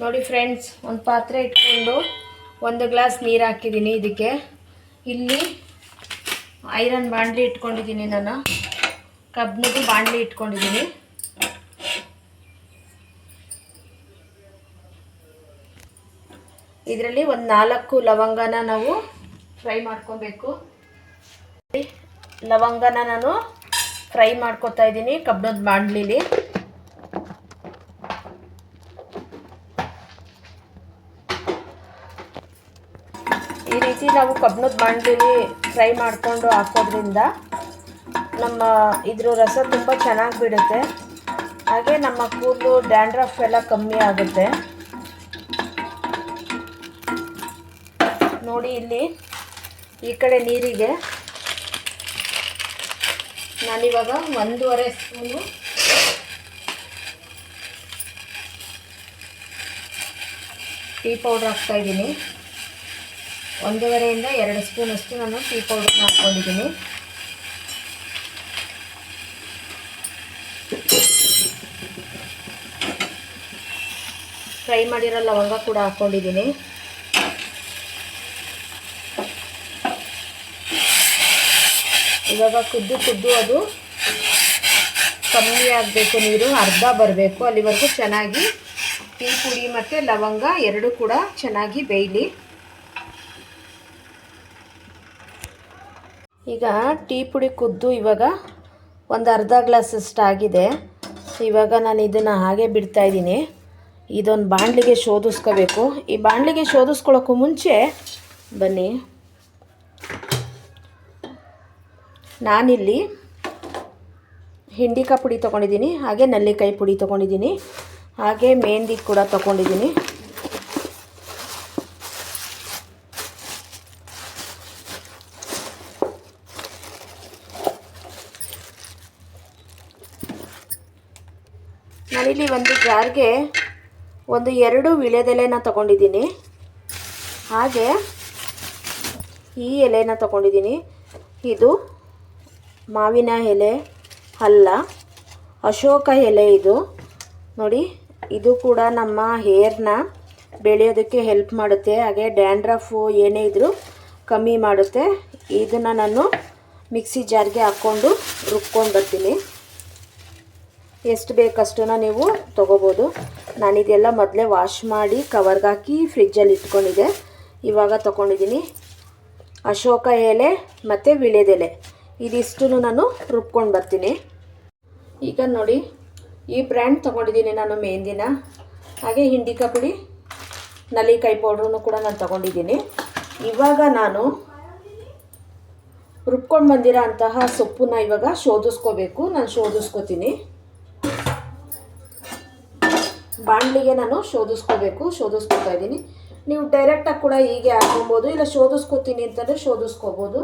ನೋಡಿ ಫ್ರೆಂಡ್ಸ್, ಒಂದು ಪಾತ್ರೆ ಇಟ್ಕೊಂಡು 1 ಗ್ಲಾಸ್ ನೀರು ಹಾಕಿದ್ದೀನಿ. ಇದಕ್ಕೆ ಇಲ್ಲಿ ಐರನ್ ಬಾಣಲಿ ಇಟ್ಕೊಂಡಿದ್ದೀನಿ, ನಾನು ಕಬ್ಬಿಣದ ಬಾಣಲಿ ಇಟ್ಕೊಂಡಿದ್ದೀನಿ. ಇದರಲ್ಲಿ ಒಂದು 4 ಲವಂಗನ ನಾವು ಫ್ರೈ ಮಾಡ್ಕೊಬೇಕು. ಲವಂಗನ ನಾನು ಫ್ರೈ ಮಾಡ್ಕೊತಾ ಇದ್ದೀನಿ ಕಬ್ಬಿಣದ ಬಾಣಲಿಲಿ. ಈ ರೀತಿ ನಾವು ಕಬ್ಬಿಣದ ಬಾಣಲಿಲಿ ಫ್ರೈ ಮಾಡಿಕೊಂಡು ಹಾಕೋದ್ರಿಂದ ನಮ್ಮ ಇದ್ರ ರಸ ತುಂಬ ಚೆನ್ನಾಗಿ ಬಿಡುತ್ತೆ. ಹಾಗೆ ನಮ್ಮ ಕೂದಲು ಡ್ಯಾಂಡ್ರಫ್ ಎಲ್ಲ ಕಮ್ಮಿ ಆಗುತ್ತೆ. ನೋಡಿ, ಇಲ್ಲಿ ಈ ಕಡೆ ನೀರಿಗೆ ನಾನಿವಾಗ 1.5 ಸ್ಪೂನು ಟೀ ಪೌಡ್ರ್ ಹಾಕ್ತಾಯಿದ್ದೀನಿ. 1.5 ಇಂದ 2 ಸ್ಪೂನಷ್ಟು ನಾನು ಟೀ ಪೌಡ್ರನ್ನ ಹಾಕ್ಕೊಂಡಿದ್ದೀನಿ. ಫ್ರೈ ಮಾಡಿರೋ ಲವಂಗ ಕೂಡ ಹಾಕ್ಕೊಂಡಿದ್ದೀನಿ. ಇವಾಗ ಕುದ್ದು ಅದು ಕಮ್ಮಿ ಆಗಬೇಕು, ನೀರು ಅರ್ಧ ಬರಬೇಕು. ಅಲ್ಲಿವರೆಗೂ ಚೆನ್ನಾಗಿ ಟೀ ಪುಡಿ ಮತ್ತು ಲವಂಗ ಎರಡೂ ಕೂಡ ಚೆನ್ನಾಗಿ ಬೇಯಲಿ. ಈಗ ಟೀ ಪುಡಿ ಕುದ್ದು ಇವಾಗ ಒಂದು ಅರ್ಧ ಗ್ಲಾಸಷ್ಟು ಆಗಿದೆ. ಇವಾಗ ನಾನು ಇದನ್ನು ಹಾಗೆ ಬಿಡ್ತಾಯಿದ್ದೀನಿ. ಇದೊಂದು ಬಾಣಲಿಗೆ ಶೋಧಿಸ್ಕೋಬೇಕು. ಈ ಬಾಣಲಿಗೆ ಶೋಧಿಸ್ಕೊಳ್ಳೋಕ್ಕೂ ಮುಂಚೆ ಬನ್ನಿ, ನಾನಿಲ್ಲಿ ಹಿಂಡಿಕಾಯಿ ಪುಡಿ ತೊಗೊಂಡಿದ್ದೀನಿ, ಹಾಗೆ ನೆಲ್ಲಿಕಾಯಿ ಪುಡಿ ತೊಗೊಂಡಿದ್ದೀನಿ, ಹಾಗೆ ಮೆಹಂದಿ ಕೂಡ ತೊಗೊಂಡಿದ್ದೀನಿ. ನಾನಿಲ್ಲಿ ಒಂದು ಜಾರ್ಗೆ 2 ವೀಳ್ಯದೆಲೆನ ತೊಗೊಂಡಿದ್ದೀನಿ, ಹಾಗೆ ಈ ಎಲೆನ ತೊಗೊಂಡಿದ್ದೀನಿ. ಇದು ಮಾವಿನ ಎಲೆ ಅಲ್ಲ, ಅಶೋಕ ಎಲೆ. ಇದು ನೋಡಿ, ಇದು ಕೂಡ ನಮ್ಮ ಹೇರ್ನ ಬೆಳೆಯೋದಕ್ಕೆ ಹೆಲ್ಪ್ ಮಾಡುತ್ತೆ. ಹಾಗೆ ಡ್ಯಾಂಡ್ರಫು ಏನೇ ಇದ್ದರೂ ಕಮ್ಮಿ ಮಾಡುತ್ತೆ. ಇದನ್ನು ನಾನು ಮಿಕ್ಸಿ ಜಾರ್ಗೆ ಹಾಕ್ಕೊಂಡು ರುಬ್ಕೊಂಡು ಬರ್ತೀನಿ. ಎಷ್ಟು ಬೇಕಷ್ಟನ್ನು ನೀವು ತೊಗೋಬೋದು. ನಾನಿದೆಲ್ಲ ಮೊದಲೇ ವಾಶ್ ಮಾಡಿ ಕವರ್ಗೆ ಹಾಕಿ ಫ್ರಿಜ್ಜಲ್ಲಿ ಇಟ್ಕೊಂಡಿದ್ದೆ. ಇವಾಗ ತೊಗೊಂಡಿದ್ದೀನಿ ಅಶೋಕ ಎಲೆ ಮತ್ತು ವೀಳ್ಯದೆಲೆ, ಇದಿಷ್ಟು ನಾನು ರುಬ್ಕೊಂಡು ಬರ್ತೀನಿ. ಈಗ ನೋಡಿ, ಈ ಬ್ರ್ಯಾಂಡ್ ತೊಗೊಂಡಿದ್ದೀನಿ ನಾನು ಮೆಹಂದಿನ, ಹಾಗೆ ಹಿಂಡಿಕಾಯಿ ಪುಡಿ, ನೆಲ್ಲಿಕಾಯಿ ಪೌಡ್ರನ್ನು ಕೂಡ ನಾನು ತೊಗೊಂಡಿದ್ದೀನಿ. ಇವಾಗ ನಾನು ರುಬ್ಕೊಂಡು ಬಂದಿರೋ ಅಂತಹ ಸೊಪ್ಪನ್ನ ಇವಾಗ ಶೋಧಿಸ್ಕೋಬೇಕು. ನಾನು ಶೋಧಿಸ್ಕೋತೀನಿ. ಬಾಣಲಿಗೆ ನಾನು ಶೋಧಿಸ್ಕೋತಾ ಇದ್ದೀನಿ. ನೀವು ಡೈರೆಕ್ಟಾಗಿ ಕೂಡ ಹೀಗೆ ಹಾಕೊಬೋದು, ಇಲ್ಲ ಶೋಧಿಸ್ಕೋತೀನಿ ಅಂತಂದರೆ ಶೋಧಿಸ್ಕೋಬೋದು.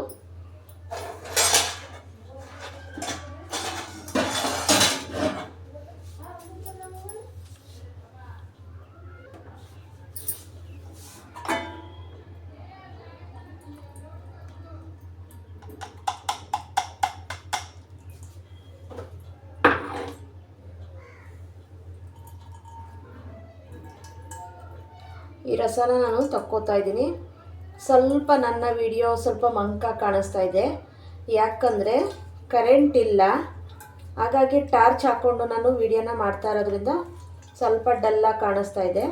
ಈ ರಸನ ನಾನು ತಕ್ಕೋತಾ ಇದ್ದೀನಿ. ಸ್ವಲ್ಪ ನನ್ನ ವಿಡಿಯೋ ಸ್ವಲ್ಪ ಮಂಕ ಕಾಣಿಸ್ತಾ ಇದೆ, ಯಾಕಂದರೆ ಕರೆಂಟ್ ಇಲ್ಲ. ಹಾಗಾಗಿ ಟಾರ್ಚ್ ಹಾಕ್ಕೊಂಡು ನಾನು ವಿಡಿಯೋನ ಮಾಡ್ತಾ ಇರೋದ್ರಿಂದ ಸ್ವಲ್ಪ ಡಲ್ಲಾಗಿ ಕಾಣಿಸ್ತಾ ಇದೆ.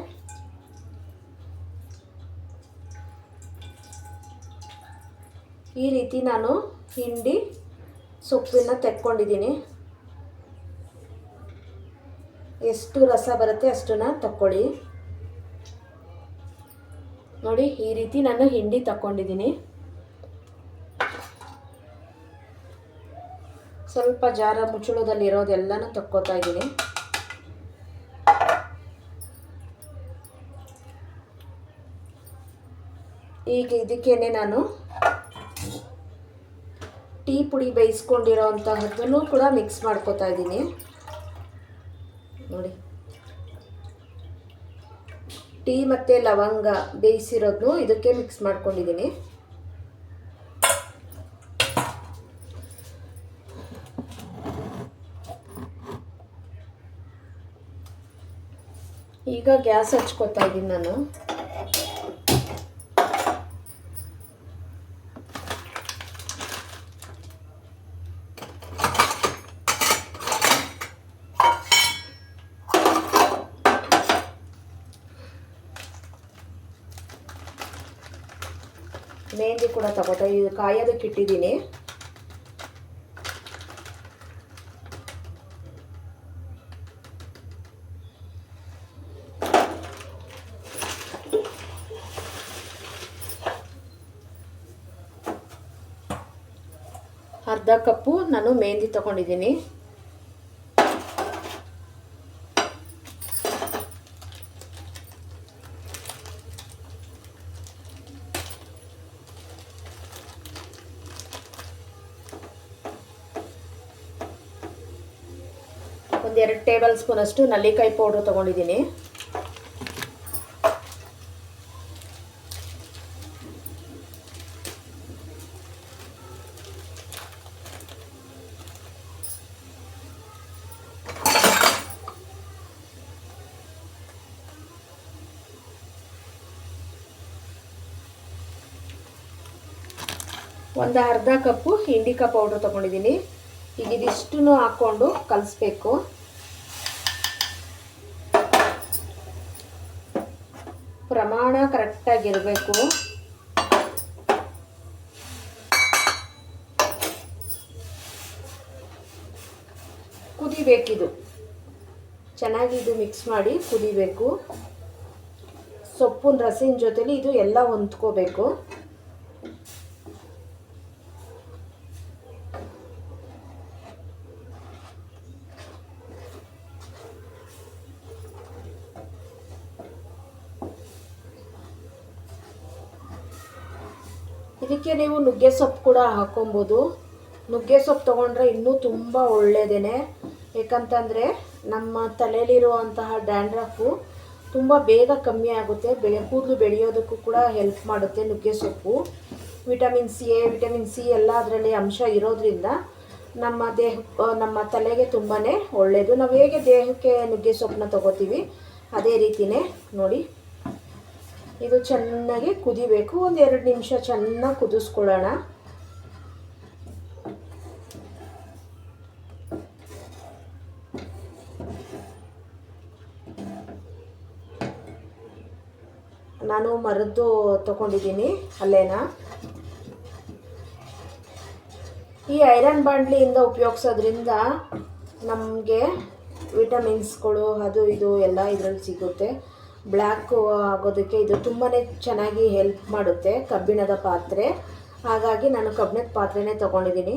ಈ ರೀತಿ ನಾನು ಹಿಂಡಿ ಸೊಪ್ಪನ್ನು ತೆಕ್ಕೊಂಡಿದ್ದೀನಿ. ಎಷ್ಟು ರಸ ಬರುತ್ತೆ ಅಷ್ಟನ್ನು ತಕ್ಕೊಳ್ಳಿ. ನೋಡಿ, ಈ ರೀತಿ ನಾನು ಹಿಂಡಿ ತಕ್ಕೊಂಡಿದ್ದೀನಿ. ಸ್ವಲ್ಪ ಜಾರ ಮುಚ್ಚಳದಲ್ಲಿರೋದೆಲ್ಲನೂ ತಕ್ಕೋತಾ ಇದ್ದೀನಿ. ಈಗ ಇದಕ್ಕೇನೆ ನಾನು ಟೀ ಪುಡಿ ಬೇಯಿಸ್ಕೊಂಡಿರೋ ಅಂತಹದ್ದನ್ನು ಕೂಡ ಮಿಕ್ಸ್ ಮಾಡ್ಕೋತಾ ಇದ್ದೀನಿ. ನೋಡಿ, ಟೀ ಮತ್ತು ಲವಂಗ ಬೇಯಿಸಿರೋದನ್ನು ಇದಕ್ಕೆ ಮಿಕ್ಸ್ ಮಾಡ್ಕೊಂಡಿದ್ದೀನಿ. ಈಗ ಗ್ಯಾಸ್ ಹಚ್ಕೋತಾ ಇದ್ದೀನಿ ನಾನು. ಮೆಹಂದಿ ಕೂಡ ತಗೋತಾ ಇದು ಕಾಯೋದಕ್ಕೆ ಇಟ್ಟಿದ್ದೀನಿ. ಅರ್ಧ ಕಪ್ಪು ನಾನು ಮೆಹಂದಿ ತಗೊಂಡಿದ್ದೀನಿ. ಒಂದು 2 ಟೇಬಲ್ ಸ್ಪೂನ್ ಅಷ್ಟು ನಲ್ಲಿಕಾಯಿ ಪೌಡ್ರ್ ತೊಗೊಂಡಿದ್ದೀನಿ. ಒಂದು ಅರ್ಧ ಕಪ್ಪು ಇಂಡಿಕಾ ಪೌಡ್ರ್ ತೊಗೊಂಡಿದ್ದೀನಿ. ಈಗ ಇದಿಷ್ಟನ್ನು ಹಾಕ್ಕೊಂಡು ಕಲಿಸ್ಬೇಕು. ಪ್ರಮಾಣ ಕರೆಕ್ಟಾಗಿರಬೇಕು. ಕುದಿಬೇಕಿದು ಚೆನ್ನಾಗಿ. ಇದು ಮಿಕ್ಸ್ ಮಾಡಿ ಕುದಿಬೇಕು. ಸೊಪ್ಪಿನ ರಸಿನ ಜೊತೆಲಿ ಇದು ಎಲ್ಲ ಹೊಂದ್ಕೋಬೇಕು. ಇದಕ್ಕೆ ನೀವು ನುಗ್ಗೆ ಸೊಪ್ಪು ಕೂಡ ಹಾಕೊಬೋದು. ನುಗ್ಗೆ ಸೊಪ್ಪು ತೊಗೊಂಡ್ರೆ ಇನ್ನೂ ತುಂಬ ಒಳ್ಳೆಯದೇನೆ. ಏಕಂತಂದರೆ ನಮ್ಮ ತಲೆಯಲ್ಲಿರುವಂತಹ ಡ್ಯಾಂಡ್ರಫು ತುಂಬ ಬೇಗ ಕಮ್ಮಿ ಆಗುತ್ತೆ. ಕೂದಲು ಬೆಳೆಯೋದಕ್ಕೂ ಕೂಡ ಹೆಲ್ಪ್ ಮಾಡುತ್ತೆ ನುಗ್ಗೆ ಸೊಪ್ಪು. ವಿಟಮಿನ್ ಸಿ ಎಲ್ಲ ಅದರಲ್ಲಿ ಅಂಶ ಇರೋದ್ರಿಂದ ನಮ್ಮ ತಲೆಗೆ ತುಂಬಾ ಒಳ್ಳೆಯದು. ನಾವು ಹೇಗೆ ದೇಹಕ್ಕೆ ನುಗ್ಗೆ ಸೊಪ್ಪನ್ನ ತೊಗೋತೀವಿ ಅದೇ ರೀತಿಯೇ ನೋಡಿ. ಇದು ಚೆನ್ನಾಗಿ ಕುದಿಬೇಕು. ಒಂದು 2 ನಿಮಿಷ ಚೆನ್ನಾಗಿ ಕುದಿಸ್ಕೊಳ್ಳೋಣ. ನಾನು ಮರದ್ದು ತೊಗೊಂಡಿದ್ದೀನಿ ಅಲ್ಲೇನ. ಈ ಐರನ್ ಬಾಂಡ್ಲಿಯಿಂದ ಉಪಯೋಗಿಸೋದ್ರಿಂದ ನಮಗೆ ವಿಟಮಿನ್ಸ್ಗಳು ಅದು ಇದು ಎಲ್ಲ ಇದರಲ್ಲಿ ಸಿಗುತ್ತೆ. ಬ್ಲ್ಯಾಕ್ ಆಗೋದಕ್ಕೆ ಇದು ತುಂಬಾ ಚೆನ್ನಾಗಿ ಹೆಲ್ಪ್ ಮಾಡುತ್ತೆ. ಕಬ್ಬಿಣದ ಪಾತ್ರೆ, ಹಾಗಾಗಿ ನಾನು ಕಬ್ಬಿಣದ ಪಾತ್ರೆನೇ ತೊಗೊಂಡಿದ್ದೀನಿ.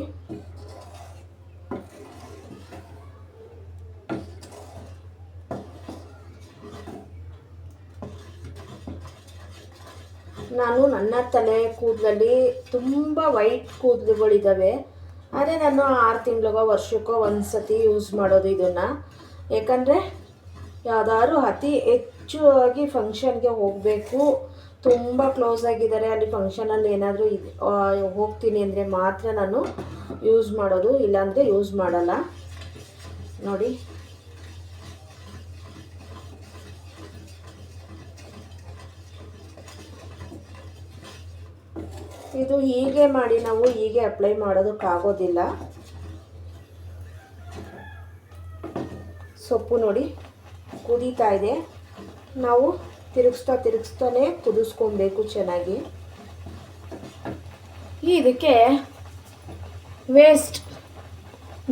ನಾನು ನನ್ನ ತಲೆ ಕೂದಲಲ್ಲಿ ತುಂಬ ವೈಟ್ ಕೂದಲುಗಳಿದ್ದಾವೆ. ಅದೇ ನಾನು 6 ತಿಂಗಳಿಗೋ ವರ್ಷಕ್ಕೋ ಒಂದು ಸತಿ ಯೂಸ್ ಮಾಡೋದು ಇದನ್ನು. ಏಕೆಂದರೆ ಯಾವುದಾದ್ರು ಅತಿ ಹೆಚ್ಚಾಗಿ ಫಂಕ್ಷನ್ಗೆ ಹೋಗಬೇಕು, ತುಂಬ ಕ್ಲೋಸ್ ಆಗಿದ್ದಾರೆ, ಅಲ್ಲಿ ಫಂಕ್ಷನಲ್ಲಿ ಏನಾದರೂ ಹೋಗ್ತೀನಿ ಅಂದರೆ ಮಾತ್ರ ನಾನು ಯೂಸ್ ಮಾಡೋದು, ಇಲ್ಲಾಂದರೆ ಯೂಸ್ ಮಾಡಲ್ಲ. ನೋಡಿ ಇದು ಹೀಗೆ ಮಾಡಿ ನಾವು ಹೀಗೆ ಅಪ್ಲೈ ಮಾಡೋದಕ್ಕಾಗೋದಿಲ್ಲ. ಸೊಪ್ಪು ನೋಡಿ ಕುದೀತಾ ಇದೆ. ನಾವು ತಿರುಗಿಸ್ತಾನೆ ಕುದಿಸ್ಕೊಬೇಕು ಚೆನ್ನಾಗಿ. ಇದಕ್ಕೆ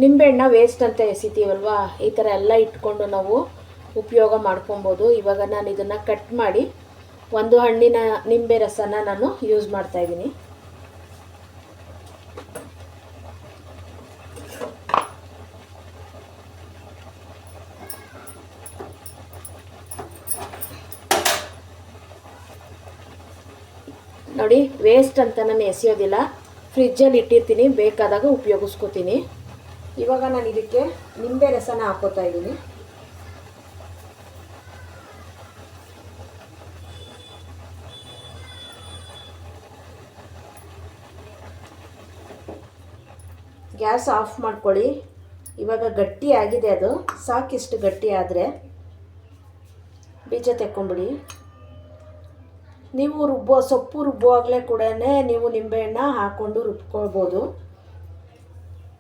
ನಿಂಬೆಹಣ್ಣ ವೇಸ್ಟ್ ಅಂತ ಎಸಿತೀವಲ್ವ, ಈ ಥರ ಎಲ್ಲ ಇಟ್ಕೊಂಡು ನಾವು ಉಪಯೋಗ ಮಾಡ್ಕೊಬೋದು. ಇವಾಗ ನಾನು ಇದನ್ನು ಕಟ್ ಮಾಡಿ ಒಂದು ಹಣ್ಣಿನ ನಿಂಬೆ ರಸನ ನಾನು ಯೂಸ್ ಮಾಡ್ತಾಯಿದ್ದೀನಿ. ನೋಡಿ ವೇಸ್ಟ್ ಅಂತ ನಾನು ಎಸೆಯೋದಿಲ್ಲ, ಫ್ರಿಜ್ಜಲ್ಲಿ ಇಟ್ಟಿರ್ತೀನಿ, ಬೇಕಾದಾಗ ಉಪಯೋಗಿಸ್ಕೋತೀನಿ. ಇವಾಗ ನಾನು ಇದಕ್ಕೆ ನಿಂಬೆ ರಸನ ಹಾಕೋತಾ ಇದ್ದೀನಿ. ಗ್ಯಾಸ್ ಆಫ್ ಮಾಡ್ಕೊಳ್ಳಿ. ಇವಾಗ ಗಟ್ಟಿ ಆಗಿದೆ, ಅದು ಸಾಕಿಷ್ಟು ಗಟ್ಟಿ ಆದರೆ ಬೀಜ ತೆಕ್ಕೊಂಬಿಡಿ. ನೀವು ಸೊಪ್ಪು ರುಬ್ಬುವಾಗಲೇ ಕೂಡ ನೀವು ನಿಂಬೆಹಣ್ಣ ಹಾಕ್ಕೊಂಡು ರುಬ್ಕೊಳ್ಬೋದು.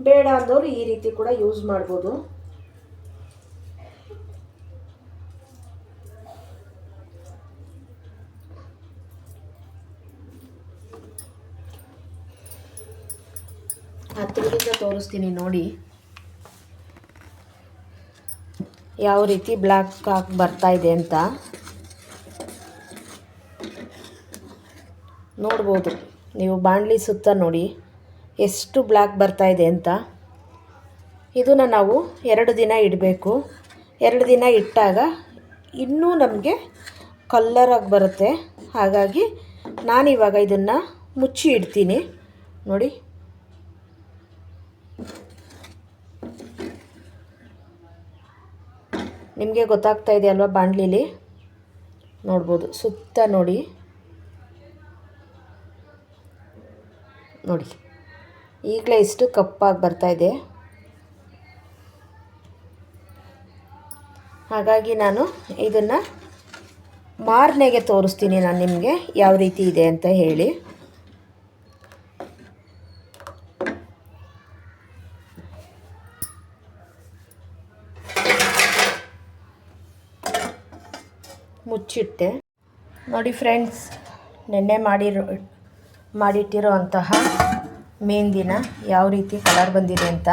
ಬೇಡ ಅಂದವರು ಈ ರೀತಿ ಕೂಡ ಯೂಸ್ ಮಾಡ್ಬೋದು. ಹತ್ತಿರದಿಂದ ತೋರಿಸ್ತೀನಿ ನೋಡಿ ಯಾವ ರೀತಿ ಬ್ಲ್ಯಾಕ್ ಆಗಿ ಬರ್ತಾ ಇದೆ ಅಂತ ನೋಡ್ಬೋದು. ನೀವು ಬಾಣಲಿ ಸುತ್ತ ನೋಡಿ ಎಷ್ಟು ಬ್ಲ್ಯಾಕ್ ಬರ್ತಾ ಇದೆ ಅಂತ. ಇದನ್ನು ನಾವು 2 ದಿನ ಇಡಬೇಕು. 2 ದಿನ ಇಟ್ಟಾಗ ಇನ್ನೂ ನಮಗೆ ಕಲ್ಲರಾಗಿ ಬರುತ್ತೆ. ಹಾಗಾಗಿ ನಾನಿವಾಗ ಇದನ್ನು ಮುಚ್ಚಿ ಇಡ್ತೀನಿ ನೋಡಿ. ನಿಮಗೆ ಗೊತ್ತಾಗ್ತಾ ಇದೆ ಅಲ್ವಾ, ಬಾಣಲಿಲಿ ನೋಡ್ಬೋದು. ಸುತ್ತ ನೋಡಿ ನೋಡಿ ಈಗಲೇ ಇಷ್ಟು ಕಪ್ಪಾಗಿ ಬರ್ತಾಯಿದೆ. ಹಾಗಾಗಿ ನಾನು ಇದನ್ನು ಮಾರನೆಗೆ ತೋರಿಸ್ತೀನಿ ನಾನು ನಿಮಗೆ ಯಾವ ರೀತಿ ಇದೆ ಅಂತ ಹೇಳಿ. ಮುಚ್ಚಿಟ್ಟೆ ನೋಡಿ ಫ್ರೆಂಡ್ಸ್. ನೆನ್ನೆ ಮಾಡಿಟ್ಟಿರೋ ಅಂತಹ ಮೆಹಂದಿನ ಯಾವ ರೀತಿ ಕಲರ್ ಬಂದಿದೆ ಅಂತ.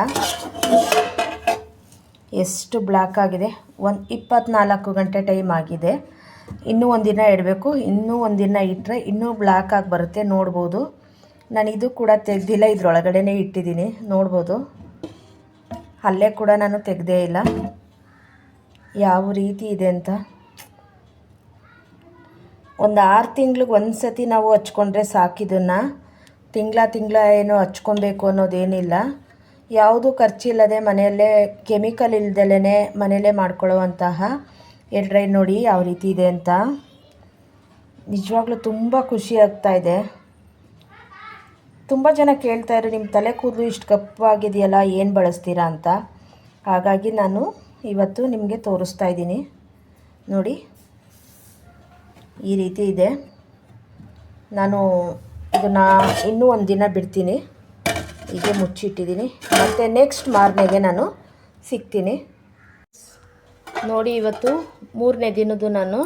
ಎಷ್ಟು ಬ್ಲ್ಯಾಕ್ ಆಗಿದೆ. 24 ಗಂಟೆ ಟೈಮ್ ಆಗಿದೆ. ಇನ್ನೂ ಒಂದಿನ ಇಡಬೇಕು. ಇನ್ನೂ ಒಂದಿನ ಇಟ್ಟರೆ ಇನ್ನೂ ಬ್ಲ್ಯಾಕ್ ಆಗಿ ಬರುತ್ತೆ. ನೋಡ್ಬೋದು, ನಾನು ಇದು ಕೂಡ ತೆಗೆದಿಲ್ಲ, ಇದರೊಳಗಡೆ ಇಟ್ಟಿದ್ದೀನಿ. ನೋಡ್ಬೋದು, ಅಲ್ಲೇ ಕೂಡ ನಾನು ತೆಗೆದೇ ಇಲ್ಲ ಯಾವ ರೀತಿ ಇದೆ ಅಂತ. ಒಂದು 6 ತಿಂಗ್ಳಿಗೆ ಒಂದು ಸತಿ ನಾವು ಹಚ್ಕೊಂಡ್ರೆ ಸಾಕಿದನ್ನು. ತಿಂಗಳ ಏನು ಹಚ್ಕೊಬೇಕು ಅನ್ನೋದೇನಿಲ್ಲ. ಯಾವುದು ಖರ್ಚಿಲ್ಲದೆ ಮನೆಯಲ್ಲೇ ಕೆಮಿಕಲ್ ಇಲ್ದಲೇ ಮನೆಯಲ್ಲೇ ಮಾಡ್ಕೊಳ್ಳುವಂತಹ ಏರ್ ಡ್ರೈ ನೋಡಿ ಯಾವ ರೀತಿ ಇದೆ ಅಂತ. ನಿಜವಾಗ್ಲೂ ತುಂಬ ಖುಷಿ ಆಗ್ತಾಯಿದೆ. ತುಂಬ ಜನ ಕೇಳ್ತಾಯಿದ್ರು, ನಿಮ್ಮ ತಲೆ ಕೂದಲು ಇಷ್ಟು ಕಪ್ಪಾಗಿದೆಯಲ್ಲ, ಏನು ಬಳಸ್ತೀರಾ ಅಂತ. ಹಾಗಾಗಿ ನಾನು ಇವತ್ತು ನಿಮಗೆ ತೋರಿಸ್ತಾ ಇದ್ದೀನಿ ನೋಡಿ. ಈ ರೀತಿ ಇದೆ. ನಾನು ಇದನ್ನು ಇನ್ನೂ ಒಂದು ದಿನ ಬಿಡ್ತೀನಿ. ಹೀಗೆ ಮುಚ್ಚಿಟ್ಟಿದ್ದೀನಿ. ಮತ್ತು ನೆಕ್ಸ್ಟ್ ಮಾರನೆಗೆ ನಾನು ಸಿಗ್ತೀನಿ ನೋಡಿ. ಇವತ್ತು 3ನೇ ದಿನದ್ದು ನಾನು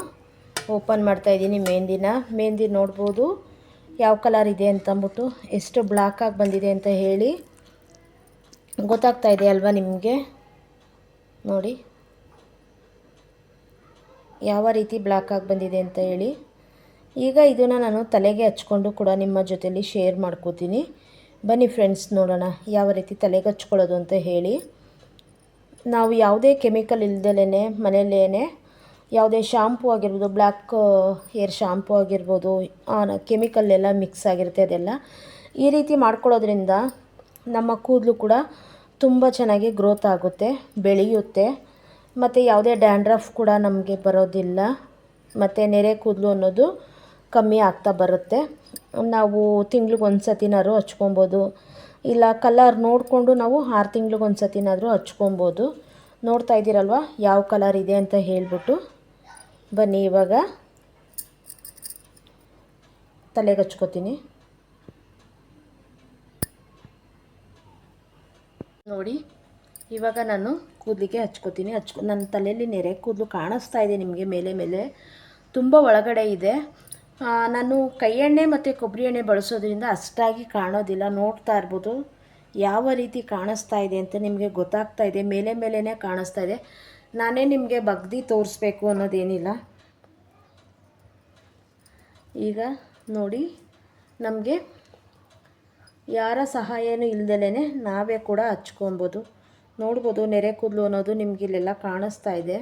ಓಪನ್ ಮಾಡ್ತಾಯಿದ್ದೀನಿ ಮೆಹಂದಿ ನೋಡ್ಬೋದು ಯಾವ ಕಲರ್ ಇದೆ ಅಂತಂದ್ಬಿಟ್ಟು. ಎಷ್ಟು ಬ್ಲ್ಯಾಕ್ ಆಗಿ ಬಂದಿದೆ ಅಂತ ಹೇಳಿ ಗೊತ್ತಾಗ್ತಾ ಇದೆ ಅಲ್ವಾ ನಿಮಗೆ. ನೋಡಿ ಯಾವ ರೀತಿ ಬ್ಲ್ಯಾಕ್ ಆಗಿ ಬಂದಿದೆ ಅಂತ ಹೇಳಿ. ಈಗ ಇದನ್ನು ನಾನು ತಲೆಗೆ ಹಚ್ಕೊಂಡು ಕೂಡ ನಿಮ್ಮ ಜೊತೆಲಿ ಶೇರ್ ಮಾಡ್ಕೋತೀನಿ. ಬನ್ನಿ ಫ್ರೆಂಡ್ಸ್, ನೋಡೋಣ ಯಾವ ರೀತಿ ತಲೆಗೆ ಹಚ್ಕೊಳ್ಳೋದು ಅಂತ ಹೇಳಿ. ನಾವು ಯಾವುದೇ ಕೆಮಿಕಲ್ ಇಲ್ದಲೇ ಮನೆಯಲ್ಲೇ ಯಾವುದೇ ಶಾಂಪೂ ಆಗಿರ್ಬೋದು, ಬ್ಲ್ಯಾಕ್ ಹೇರ್ ಶಾಂಪೂ ಆಗಿರ್ಬೋದು, ಕೆಮಿಕಲ್ ಎಲ್ಲ ಮಿಕ್ಸ್ ಆಗಿರುತ್ತೆ. ಅದೆಲ್ಲ ಈ ರೀತಿ ಮಾಡ್ಕೊಳ್ಳೋದ್ರಿಂದ ನಮ್ಮ ಕೂದಲು ಕೂಡ ತುಂಬ ಚೆನ್ನಾಗಿ ಗ್ರೋತ್ ಆಗುತ್ತೆ, ಬೆಳೆಯುತ್ತೆ. ಮತ್ತು ಯಾವುದೇ ಡ್ಯಾಂಡ್ರಫ್ ಕೂಡ ನಮಗೆ ಬರೋದಿಲ್ಲ. ಮತ್ತು ನೆರೆ ಕೂದಲು ಅನ್ನೋದು ಕಮ್ಮಿ ಆಗ್ತಾ ಬರುತ್ತೆ. ನಾವು ತಿಂಗ್ಳಿಗೆ ಒಂದು ಸತಿನಾದ್ರು ಹಚ್ಕೊಬೋದು. ಇಲ್ಲ ಕಲರ್ ನೋಡಿಕೊಂಡು ನಾವು 6 ತಿಂಗ್ಳಿಗೆ ಒಂದು ಸತಿನಾದರೂ ಹಚ್ಕೊಬೋದು. ನೋಡ್ತಾ ಇದ್ದೀರಲ್ವ ಯಾವ ಕಲರ್ ಇದೆ ಅಂತ ಹೇಳ್ಬಿಟ್ಟು. ಬನ್ನಿ ಇವಾಗ ತಲೆಗೆ ಹಚ್ಕೋತೀನಿ ನೋಡಿ. ಇವಾಗ ನಾನು ಕೂದಲಿಗೆ ಹಚ್ಕೋತೀನಿ. ನನ್ನ ತಲೆಯಲ್ಲಿ ನೆರೆ ಕೂದಲು ಕಾಣಿಸ್ತಾ ಇದೆ ನಿಮಗೆ ಮೇಲೆ ತುಂಬ ಒಳಗಡೆ ಇದೆ. ನಾನು ಕೈ ಎಣ್ಣೆ ಮತ್ತು ಕೊಬ್ಬರಿ ಎಣ್ಣೆ ಬಳಸೋದ್ರಿಂದ ಅಷ್ಟಾಗಿ ಕಾಣೋದಿಲ್ಲ. ನೋಡ್ತಾ ಇರ್ಬೋದು ಯಾವ ರೀತಿ ಕಾಣಿಸ್ತಾ ಇದೆ ಅಂತ. ನಿಮಗೆ ಗೊತ್ತಾಗ್ತಾ ಇದೆ, ಮೇಲೇ ಕಾಣಿಸ್ತಾ ಇದೆ. ನಾನೇ ನಿಮಗೆ ಬಗ್ದಿ ತೋರಿಸ್ಬೇಕು ಅನ್ನೋದೇನಿಲ್ಲ. ಈಗ ನೋಡಿ, ನಮಗೆ ಯಾರ ಸಹಾಯನೂ ಇಲ್ದಲೇ ನಾವೇ ಕೂಡ ಹಚ್ಕೊಬೋದು. ನೋಡ್ಬೋದು ನೆರೆ ಕೂದಲು ಅನ್ನೋದು ನಿಮಗೆ ಇಲ್ಲೆಲ್ಲ ಕಾಣಿಸ್ತಾ ಇದೆ.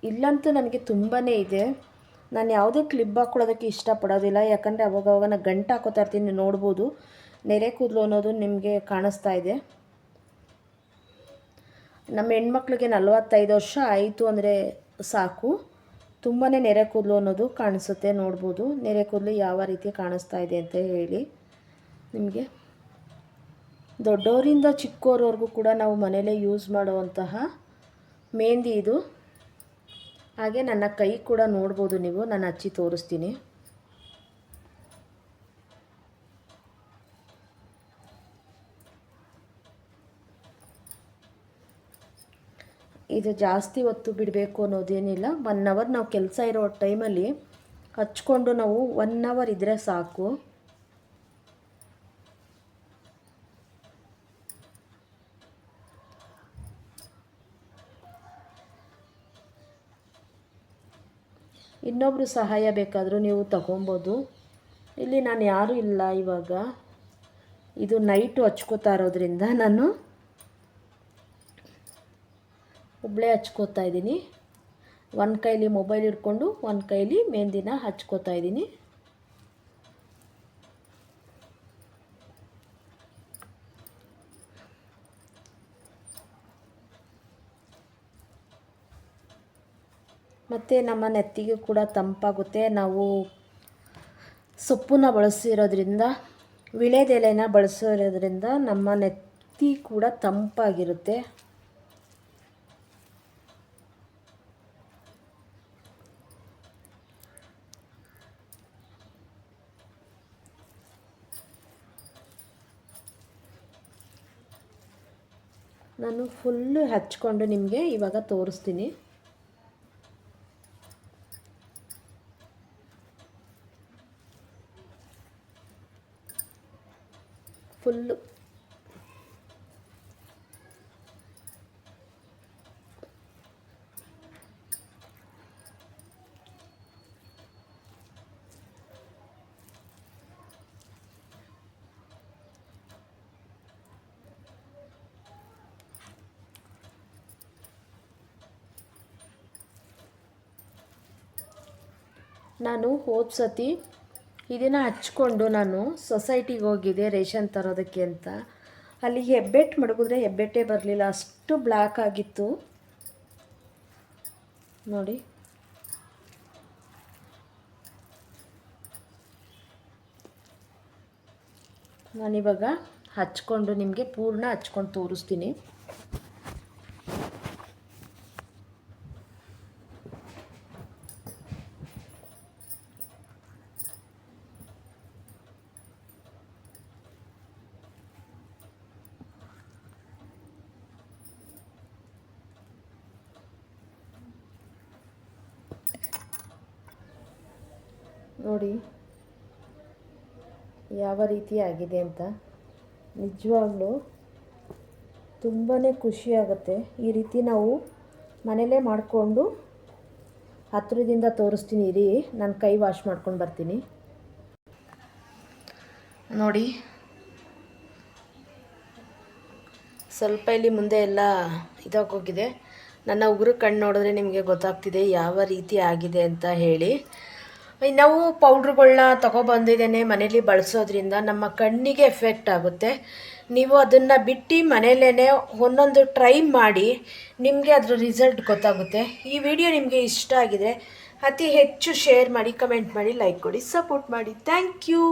ಇಲ್ಲಂತೂ ನನಗೆ ತುಂಬಾ ಇದೆ. ನಾನು ಯಾವುದೇ ಕ್ಲಿಪ್ ಹಾಕ್ಕೊಳ್ಳೋದಕ್ಕೆ ಇಷ್ಟಪಡೋದಿಲ್ಲ. ಯಾಕಂದರೆ ಅವಾಗವಾಗ ನಾನು ಗಂಟು ಹಾಕೋತಾ ಇರ್ತೀನಿ. ನೋಡ್ಬೋದು ನೆರೆ ಕೂದಲು ಅನ್ನೋದು ನಿಮಗೆ ಕಾಣಿಸ್ತಾ ಇದೆ. ನಮ್ಮ ಹೆಣ್ಮಕ್ಳಿಗೆ 45 ವರ್ಷ ಆಯಿತು ಅಂದರೆ ಸಾಕು, ತುಂಬಾ ನೆರೆ ಕೂದಲು ಅನ್ನೋದು ಕಾಣಿಸುತ್ತೆ. ನೋಡ್ಬೋದು ನೆರೆ ಕೂದಲು ಯಾವ ರೀತಿ ಕಾಣಿಸ್ತಾ ಇದೆ ಅಂತ ಹೇಳಿ. ನಿಮಗೆ ದೊಡ್ಡವರಿಂದ ಚಿಕ್ಕವರವರೆಗೂ ಕೂಡ ನಾವು ಮನೆಯಲ್ಲೇ ಯೂಸ್ ಮಾಡುವಂತಹ ಮೆಹಂದಿ ಇದು. ಹಾಗೆ ನನ್ನ ಕೈ ಕೂಡ ನೋಡ್ಬೋದು ನೀವು, ನಾನು ಹಚ್ಚಿ ತೋರಿಸ್ತೀನಿ. ಇದು ಜಾಸ್ತಿ ಹೊತ್ತು ಬಿಡಬೇಕು ಅನ್ನೋದೇನಿಲ್ಲ. 1 ಅವರ್ ನಾವು ಕೆಲಸ ಇರೋ ಟೈಮಲ್ಲಿ ಹಚ್ಕೊಂಡು ನಾವು 1 ಅವರ್ ಇದ್ದರೆ ಸಾಕು. ಇನ್ನೊಬ್ಬರು ಸಹಾಯ ಬೇಕಾದರೂ ನೀವು ತಗೊಬೋದು. ಇಲ್ಲಿ ನಾನು ಯಾರೂ ಇಲ್ಲ ಇವಾಗ, ಇದು ನೈಟು ಹಚ್ಕೋತಾ ಇರೋದ್ರಿಂದ ನಾನು ಒಬ್ಬಳೇ ಹಚ್ಕೋತಾ ಇದ್ದೀನಿ. ಒಂದು ಕೈಲಿ ಮೊಬೈಲ್ ಹಿಡ್ಕೊಂಡು ಒಂದು ಕೈಲಿ ಮೆಹಂದಿನ ಹಚ್ಕೋತಾ ಇದ್ದೀನಿ. ಮತ್ತು ನಮ್ಮ ನೆತ್ತಿಗೆ ಕೂಡ ತಂಪಾಗುತ್ತೆ. ನಾವು ಸೊಪ್ಪನ್ನ ಬಳಸಿರೋದ್ರಿಂದ, ವಿಳೆದೆಲೆನ ಬಳಸಿರೋದ್ರಿಂದ ನಮ್ಮ ನೆತ್ತಿ ಕೂಡ ತಂಪಾಗಿರುತ್ತೆ. ನಾನು ಫುಲ್ಲು ಹಚ್ಕೊಂಡು ನಿಮಗೆ ಇವಾಗ ತೋರಿಸ್ತೀನಿ. ಫುಲ್ಲು ನಾನು ಹೋದ ಸತಿ ಇದನ್ನು ಹಚ್ಕೊಂಡು ನಾನು ಸೊಸೈಟಿಗೆ ಹೋಗಿದ್ದೆ ರೇಷನ್ ತರೋದಕ್ಕೆ ಅಂತ. ಅಲ್ಲಿ ಹೆಬ್ಬೆಟ್ಟು ಮಡಗಿದ್ರೆ ಹೆಬ್ಬೆಟ್ಟೇ ಬರಲಿಲ್ಲ, ಅಷ್ಟು ಬ್ಲ್ಯಾಕ್ ಆಗಿತ್ತು ನೋಡಿ. ನಾನಿವಾಗ ಹಚ್ಕೊಂಡು ನಿಮಗೆ ಪೂರ್ಣ ಹಚ್ಕೊಂಡು ತೋರಿಸ್ತೀನಿ. ನೋಡಿ ಯಾವ ರೀತಿ ಆಗಿದೆ ಅಂತ. ನಿಜವಾಗ್ಲೂ ತುಂಬಾ ಖುಷಿಯಾಗುತ್ತೆ. ಈ ರೀತಿ ನಾವು ಮನೇಲೇ ಮಾಡಿಕೊಂಡು ಹತ್ತಿರದಿಂದ ತೋರಿಸ್ತೀನಿ ಇರಿ. ನಾನು ಕೈ ವಾಶ್ ಮಾಡ್ಕೊಂಡು ಬರ್ತೀನಿ. ನೋಡಿ ಸ್ವಲ್ಪ ಇಲ್ಲಿ ಮುಂದೆ ಎಲ್ಲ ಇದಾಗೋಗಿದೆ. ನನ್ನ ಉಗುರು ಕಣ್ಣು ನೋಡಿದ್ರೆ ನಿಮಗೆ ಗೊತ್ತಾಗ್ತಿದೆ ಯಾವ ರೀತಿ ಆಗಿದೆ ಅಂತ ಹೇಳಿ. ನಾವು ಪೌಡ್ರುಗಳನ್ನ ತೊಗೊಬಂದಿದ್ದೇನೆ ಮನೇಲಿ ಬಳಸೋದ್ರಿಂದ ನಮ್ಮ ಕಣ್ಣಿಗೆ ಎಫೆಕ್ಟ್ ಆಗುತ್ತೆ. ನೀವು ಅದನ್ನು ಬಿಟ್ಟು ಮನೇಲೇ ಒಂದೊಂದು ಟ್ರೈ ಮಾಡಿ, ನಿಮಗೆ ಅದರ ರಿಸಲ್ಟ್ ಗೊತ್ತಾಗುತ್ತೆ. ಈ ವಿಡಿಯೋ ನಿಮಗೆ ಇಷ್ಟ ಆಗಿದರೆ ಅತಿ ಹೆಚ್ಚು ಶೇರ್ ಮಾಡಿ, ಕಮೆಂಟ್ ಮಾಡಿ, ಲೈಕ್ ಕೊಡಿ, ಸಪೋರ್ಟ್ ಮಾಡಿ. Thank you.